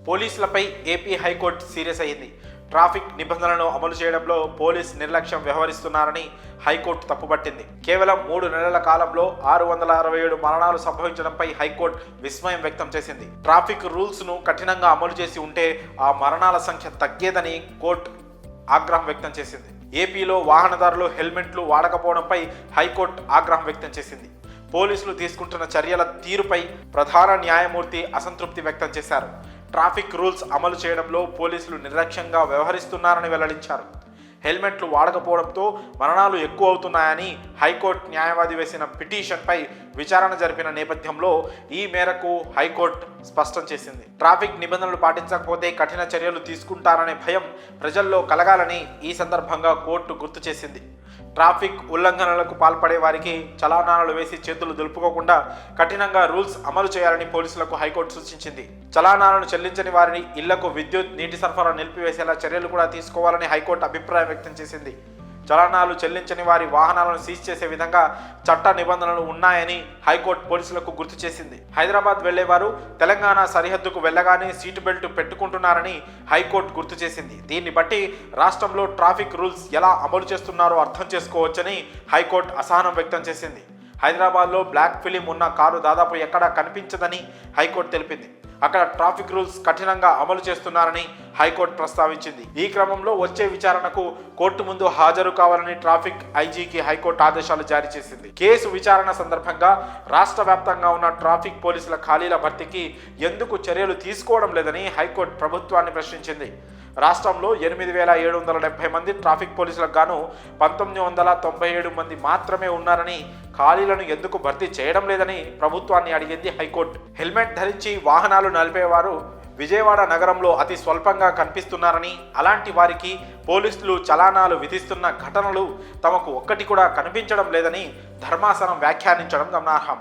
పోలీసులపై AP high court serious అయింది. Traffic నిబంధనలను అమలు చేయడంలో పోలీస్ నిర్లక్ష్యం వ్యవహరిస్తున్నారని హైకోర్టు తప్పుపట్టింది. కేవలం 3 నెలల కాలంలో 667 మరణాలు సంభవించడంపై హైకోర్టు విస్మయం వ్యక్తం చేసింది. ట్రాఫిక్ రూల్స్ ను కఠినంగా అమలు చేసి ఉంటే ఆ మరణాల సంఖ్య తగ్గేదని కోర్టు ఆగ్రహం వ్యక్తం చేసింది. ఏపీలో వాహనదారులు హెల్మెట్లు వాడకపోవడంపై హైకోర్టు ఆగ్రహం వ్యక్తం చేసింది. పోలీసులు తీసుకుంటున్న చర్యల తీరుపై ప్రధాన న్యాయమూర్తి అసంతృప్తి వ్యక్తం చేశారు. ట్రాఫిక్ రూల్స్ అమలు చేయడంలో పోలీసులు నిర్లక్ష్యంగా వ్యవహరిస్తున్నారని వెల్లడించారు. హెల్మెట్లు వాడకపోవడంతో మరణాలు ఎక్కువ అవుతున్నాయని హైకోర్టు న్యాయవాది వేసిన పిటిషన్పై విచారణ జరిపిన నేపథ్యంలో ఈ మేరకు హైకోర్టు స్పష్టం చేసింది. ట్రాఫిక్ నిబంధనలు పాటించకపోతే కఠిన చర్యలు తీసుకుంటారనే భయం ప్రజల్లో కలగాలని ఈ సందర్భంగా కోర్టు గుర్తు చేసింది. ట్రాఫిక్ ఉల్లంఘనలకు పాల్పడే వారికి చలానాలు వేసి చేతులు దులుపుకోకుండా కఠినంగా రూల్స్ అమలు చేయాలని పోలీసులకు హైకోర్టు సూచించింది. చలానాలను చెల్లించని వారిని ఇళ్లకు విద్యుత్, నీటి సరఫరా నిలిపివేసేలా చర్యలు కూడా తీసుకోవాలని హైకోర్టు అభిప్రాయం వ్యక్తం చేసింది. చలానాలు చెల్లించని వారి వాహనాలను సీజ్ చేసే విధంగా చట్ట నిబంధనలు ఉన్నాయని హైకోర్టు పోలీసులకు గుర్తు చేసింది. హైదరాబాద్ వెళ్లేవారు తెలంగాణ సరిహద్దుకు వెళ్లగానే సీటు బెల్ట్ పెట్టుకుంటున్నారని హైకోర్టు గుర్తు చేసింది. దీన్ని బట్టి రాష్ట్రంలో ట్రాఫిక్ రూల్స్ ఎలా అమలు చేస్తున్నారో అర్థం చేసుకోవచ్చని హైకోర్టు అసహనం వ్యక్తం చేసింది. హైదరాబాద్లో బ్లాక్ ఫిలిం ఉన్న కారు దాదాపు ఎక్కడా కనిపించదని హైకోర్టు తెలిపింది. అక్కడ ట్రాఫిక్ రూల్స్ కఠినంగా అమలు చేస్తున్నారని హైకోర్టు ప్రస్తావించింది. ఈ క్రమంలో వచ్చే విచారణకు కోర్టు ముందు హాజరు కావాలని ట్రాఫిక్ ఐజీకి హైకోర్టు ఆదేశాలు జారీ చేసింది. కేసు విచారణ సందర్భంగా రాష్ట్ర వ్యాప్తంగా ఉన్న ట్రాఫిక్ పోలీసుల ఖాళీల భర్తీకి ఎందుకు చర్యలు తీసుకోవడం లేదని హైకోర్టు ప్రభుత్వాన్ని ప్రశ్నించింది. రాష్ట్రంలో 8,770 మంది ట్రాఫిక్ పోలీసులకు గాను 1,997 మంది మాత్రమే ఉన్నారని, ఖాళీలను ఎందుకు భర్తీ చేయడం లేదని ప్రభుత్వాన్ని అడిగింది హైకోర్టు. హెల్మెట్ ధరించి వాహనాలు నడిపేవారు విజయవాడ నగరంలో అతి స్వల్పంగా కనిపిస్తున్నారని, అలాంటి వారికి పోలీసులు చలానాలు విధిస్తున్న ఘటనలు తమకు ఒక్కటి కూడా కనిపించడం లేదని ధర్మాసనం వ్యాఖ్యానించడం గమనార్హం.